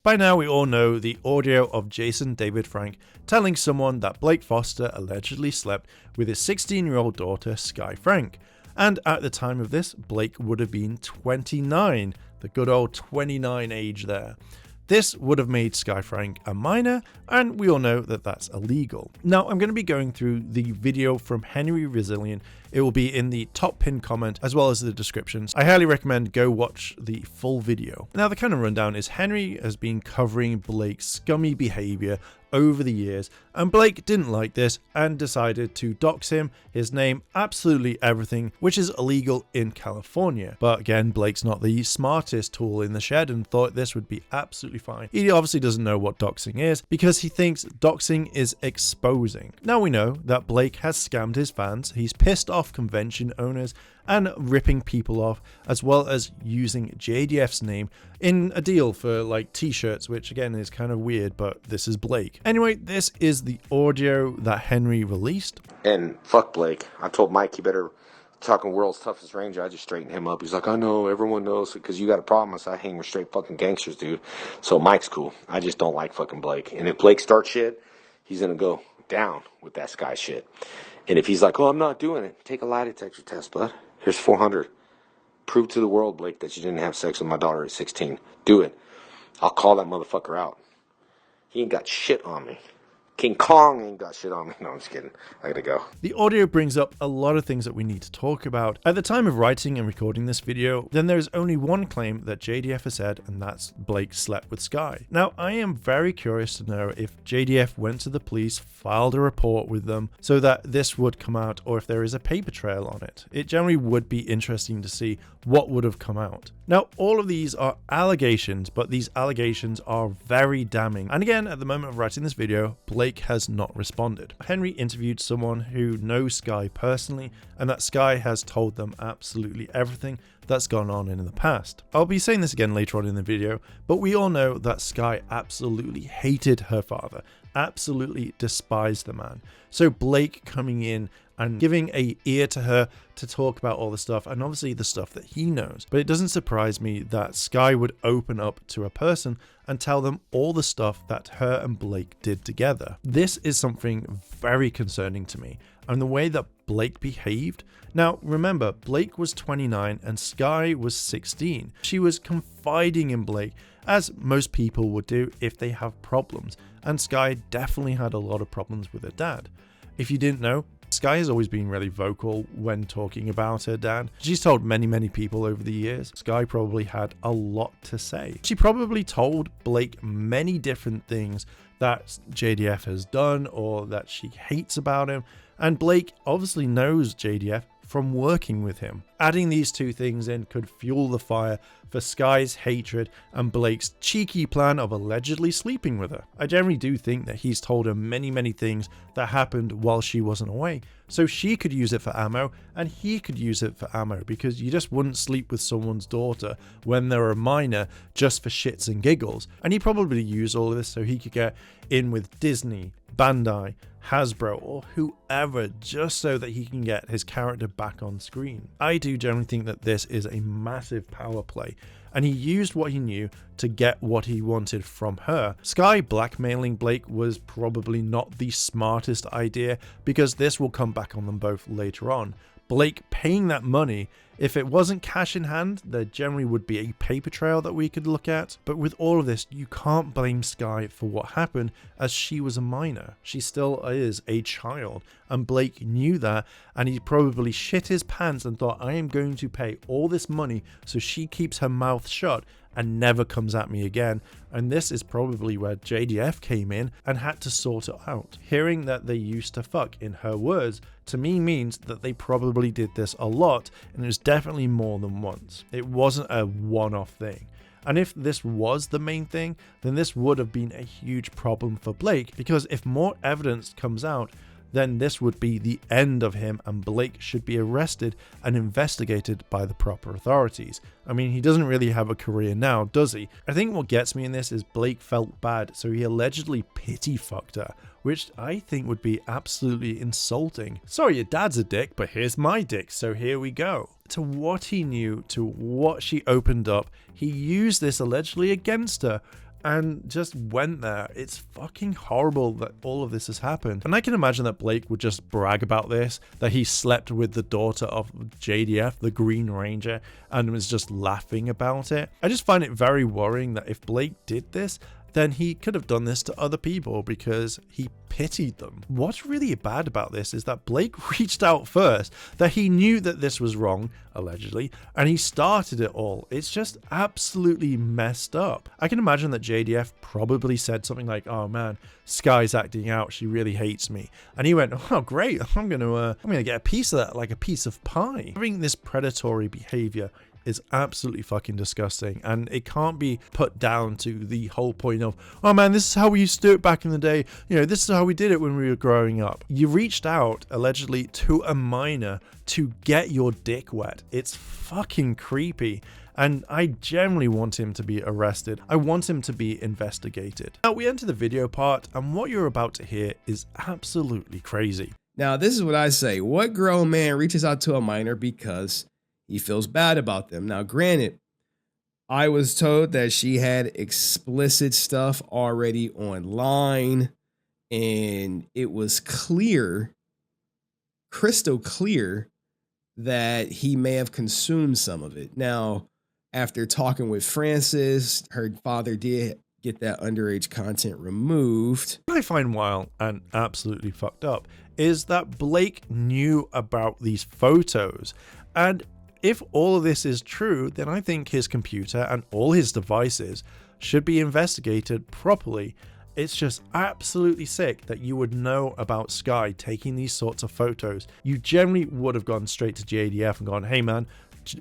By now we all know the audio of Jason David Frank telling someone that Blake Foster allegedly slept with his 16-year-old daughter Sky Frank, and at the time of this Blake would have been 29, the good old 29 age there. This would have made Sky Frank a minor, and we all know that that's illegal. Now, I'm going to be going through the video from Henry Resilient. It will be in the top pinned comment as well as the descriptions. I highly recommend go watch the full video. Now, the kind of rundown is Henry has been covering Blake's scummy behavior over the years, and Blake didn't like this and decided to dox him, his name, absolutely everything, which is illegal in California. But again, Blake's not the smartest tool in the shed and thought this would be absolutely fine. He obviously doesn't know what doxing is because he thinks doxing is exposing. Now we know that Blake has scammed his fans, he's pissed off convention owners and ripping people off, as well as using JDF's name in a deal for like t-shirts, which again is kind of weird, but this is Blake. Anyway, this is the audio that Henry released. And fuck Blake. I told Mike he better talking world's toughest ranger. I just straightened him up. He's like, I know, everyone knows because you got a problem. I said, I hang with straight fucking gangsters, dude. So Mike's cool. I just don't like fucking Blake. And if Blake starts shit, he's gonna go down with that Sky shit. And if he's like, oh, I'm not doing it, take a lie detector test, bud. Here's 400. Prove to the world, Blake, that you didn't have sex with my daughter at 16. Do it. I'll call that motherfucker out. He ain't got shit on me. King Kong ain't got shit on me. No, I'm just kidding. I gotta go. The audio brings up a lot of things that we need to talk about. At the time of writing and recording this video, then there's only one claim that JDF has said, and that's Blake slept with Sky. Now, I am very curious to know if JDF went to the police, filed a report with them so that this would come out, or if there is a paper trail on it. It generally would be interesting to see what would have come out. Now, all of these are allegations, but these allegations are very damning. And again, at the moment of writing this video, Blake has not responded. Henry interviewed someone who knows Sky personally, and that Sky has told them absolutely everything that's gone on in the past. I'll be saying this again later on in the video, but we all know that Sky absolutely hated her father, absolutely despised the man. So Blake coming in and giving an ear to her to talk about all the stuff, and obviously the stuff that he knows. But it doesn't surprise me that Sky would open up to a person and tell them all the stuff that her and Blake did together. This is something very concerning to me, and the way that Blake behaved. Now remember, Blake was 29 and Sky was 16. She was confiding in Blake, as most people would do if they have problems, and Sky definitely had a lot of problems with her dad. If you didn't know, Sky has always been really vocal when talking about her dad. She's told many people over the years. Sky probably had a lot to say. She probably told Blake many different things that JDF has done or that she hates about him, and Blake obviously knows JDF from working with him. Adding these two things in could fuel the fire for Sky's hatred and Blake's cheeky plan of allegedly sleeping with her. I generally do think that he's told her many things that happened while she wasn't away, so she could use it for ammo and he could use it for ammo, because you just wouldn't sleep with someone's daughter when they're a minor just for shits and giggles. And he probably used all of this so he could get in with Disney, Bandai, Hasbro, or whoever, just so that he can get his character back on screen. I do generally think that this is a massive power play, and he used what he knew to get what he wanted from her. Sky blackmailing Blake was probably not the smartest idea, because this will come back on them both later on. Blake paying that money, if it wasn't cash in hand, there generally would be a paper trail that we could look at. But with all of this, you can't blame Sky for what happened, as she was a minor. She still is a child, and Blake knew that, and he probably shit his pants and thought, I am going to pay all this money so she keeps her mouth shut and never comes at me again. And this is probably where JDF came in and had to sort it out. Hearing that they used to fuck, in her words, to me means that they probably did this a lot, and it was definitely more than once. It wasn't a one-off thing. And if this was the main thing, then this would have been a huge problem for Blake, because if more evidence comes out, then this would be the end of him, and Blake should be arrested and investigated by the proper authorities. I mean, he doesn't really have a career now, does he? I think what gets me in this is Blake felt bad, so he allegedly pity fucked her, which I think would be absolutely insulting. Sorry, your dad's a dick, but here's my dick, so here we go. To what he knew, to what she opened up, he used this allegedly against her. and just went there. It's fucking horrible that all of this has happened. And I can imagine that Blake would just brag about this, that he slept with the daughter of JDF, the Green Ranger, and was just laughing about it. I just find it very worrying that if Blake did this, then he could have done this to other people because he pitied them. What's really bad about this is that Blake reached out first, that he knew that this was wrong, allegedly, and he started it all. It's just absolutely messed up. I can imagine that JDF probably said something like, "Oh man, Sky's acting out, she really hates me." And he went, "Oh great, I'm gonna get a piece of that, like a piece of pie." Having this predatory behavior is absolutely fucking disgusting, and it can't be put down to the whole point of, "Oh man, this is how we used to do it back in the day, this is how we did it when we were growing up." You reached out allegedly to a minor to get your dick wet. It's fucking creepy, and I generally want him to be arrested. I want him to be investigated. Now we enter the video part, and what you're about to hear is absolutely crazy. Now this is what I say: what grown man reaches out to a minor because he feels bad about them? Now, granted, I was told that she had explicit stuff already online, and it was clear, crystal clear, that he may have consumed some of it. Now, after talking with Francis, her father did get that underage content removed. What I find wild and absolutely fucked up is that Blake knew about these photos, and if all of this is true, then I think his computer and all his devices should be investigated properly. It's just absolutely sick that you would know about Sky taking these sorts of photos. You generally would have gone straight to JDF and gone, "Hey man,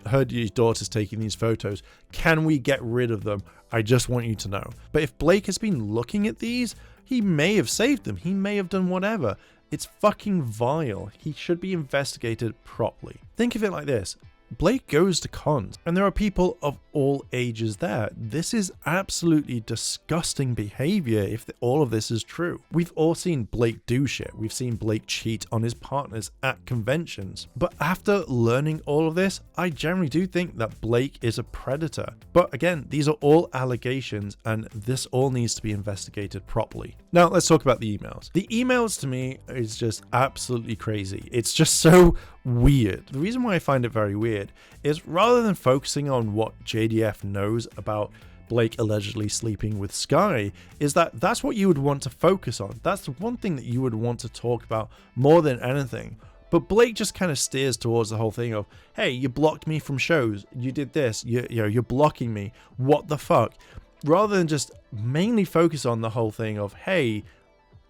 heard your daughter's taking these photos. Can we get rid of them? I just want you to know." But if Blake has been looking at these, he may have saved them. He may have done whatever. It's fucking vile. He should be investigated properly. Think of it like this. Blake goes to cons, and there are people of all ages there. This is absolutely disgusting behavior if all of this is true. We've all seen Blake do shit. We've seen Blake cheat on his partners at conventions. But after learning all of this, I generally do think that Blake is a predator. But again, these are all allegations, and this all needs to be investigated properly. Now, let's talk about the emails. The emails to me is just absolutely crazy. It's just so weird. The reason why I find it very weird is rather than focusing on what JDF knows about Blake allegedly sleeping with Sky, is that that's what you would want to focus on. That's the one thing that you would want to talk about more than anything. But Blake just kind of steers towards the whole thing of, "Hey, you blocked me from shows. You did this. You're blocking me. What the fuck?" Rather than just mainly focus on the whole thing of, "Hey,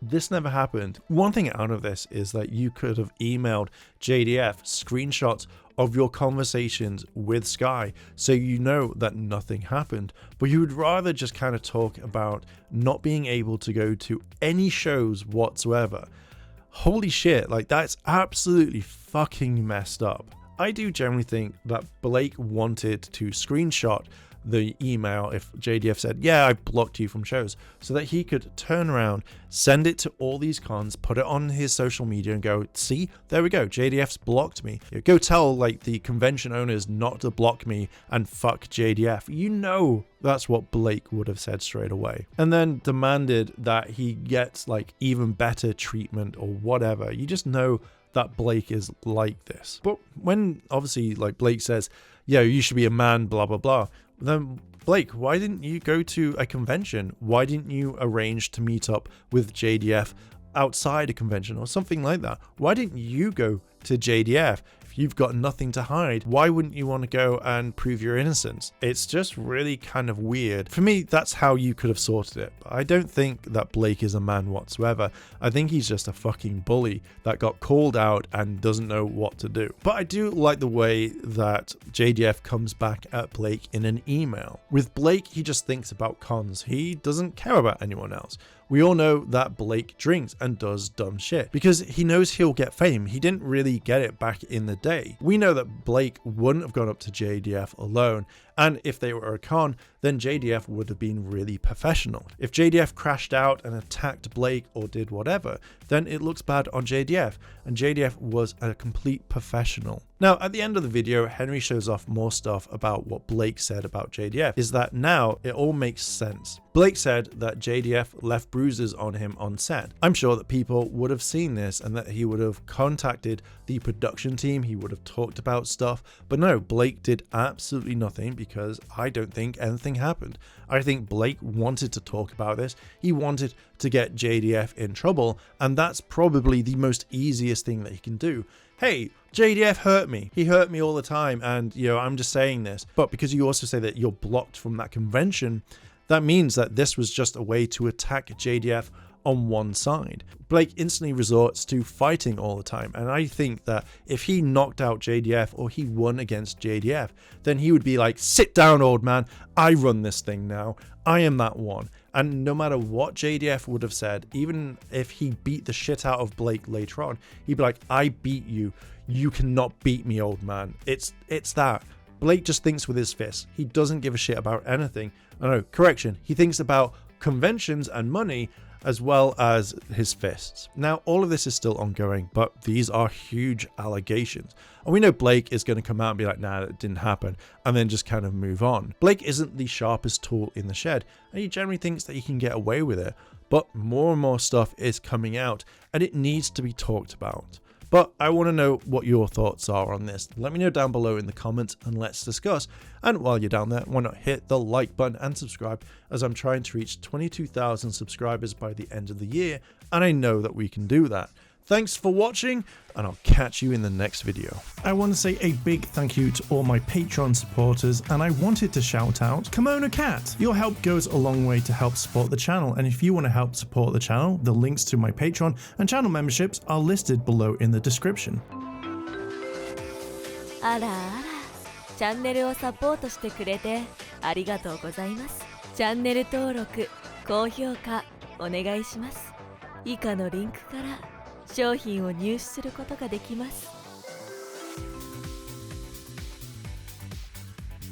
this never happened." One thing out of this is that you could have emailed JDF screenshots of your conversations with Sky so you know that nothing happened, but you would rather just kind of talk about not being able to go to any shows whatsoever. Holy shit, like that's absolutely fucking messed up. I do generally think that Blake wanted to screenshot the email if JDF said, "Yeah, I blocked you from shows," so that he could turn around, send it to all these cons, put it on his social media and go, "See, there we go, JDF's blocked me." Go tell like the convention owners not to block me and fuck JDF. You know that's what Blake would have said straight away, and then demanded that he gets like even better treatment or whatever. You just know that Blake is like this. But when obviously like Blake says, "Yeah, you should be a man, blah blah blah," then Blake, why didn't you go to a convention? Why didn't you arrange to meet up with JDF outside a convention or something like that? Why didn't you go to JDF? If you've got nothing to hide, why wouldn't you want to go and prove your innocence? It's just really kind of weird. For me, that's how you could have sorted it. But I don't think that Blake is a man whatsoever. I think he's just a fucking bully that got called out and doesn't know what to do. But I do like the way that JDF comes back at Blake in an email. With Blake, he just thinks about cons. He doesn't care about anyone else. We all know that Blake drinks and does dumb shit because he knows he'll get fame. He didn't really get it back in the day. We know that Blake wouldn't have gone up to JDF alone And if they were a con, then JDF would have been really professional. If JDF crashed out and attacked Blake or did whatever, then it looks bad on JDF, and JDF was a complete professional. Now, at the end of the video, Henry shows off more stuff about what Blake said about JDF, is that now it all makes sense. Blake said that JDF left bruises on him on set. I'm sure that people would have seen this and that he would have contacted the production team, he would have talked about stuff, but no, Blake did absolutely nothing because I don't think anything happened. I think Blake wanted to talk about this, he wanted to get JDF in trouble, and that's probably the most easiest thing that he can do. Hey, JDF hurt me. He hurt me all the time, and I'm just saying this. But because you also say that you're blocked from that convention, that means that this was just a way to attack JDF on one side. Blake instantly resorts to fighting all the time, and I think that if he knocked out JDF or he won against JDF, then he would be like, sit down, old man, I run this thing now, I am that one. And no matter what JDF would have said, even if he beat the shit out of Blake later on, he'd be like, I beat you, you cannot beat me, old man. It's that. Blake just thinks with his fists. He doesn't give a shit about anything. No, correction, he thinks about conventions and money as well as his fists. Now, all of this is still ongoing, but these are huge allegations. And we know Blake is going to come out and be like, nah, that didn't happen, and then just kind of move on. Blake isn't the sharpest tool in the shed, and he generally thinks that he can get away with it. But more and more stuff is coming out, and it needs to be talked about. But I want to know what your thoughts are on this. Let me know down below in the comments and let's discuss. And while you're down there, why not hit the like button and subscribe, as I'm trying to reach 22,000 subscribers by the end of the year, and I know that we can do that. Thanks for watching, and I'll catch you in the next video. I want to say a big thank you to all my Patreon supporters, and I wanted to shout out Kimono Cat. Your help goes a long way to help support the channel, and if you want to help support the channel, the links to my Patreon and channel memberships are listed below in the description. あらあら、チャンネルをサポートしてくれてありがとうございます。チャンネル登録、高評価お願いします。以下のリンクから商品を入手することができます。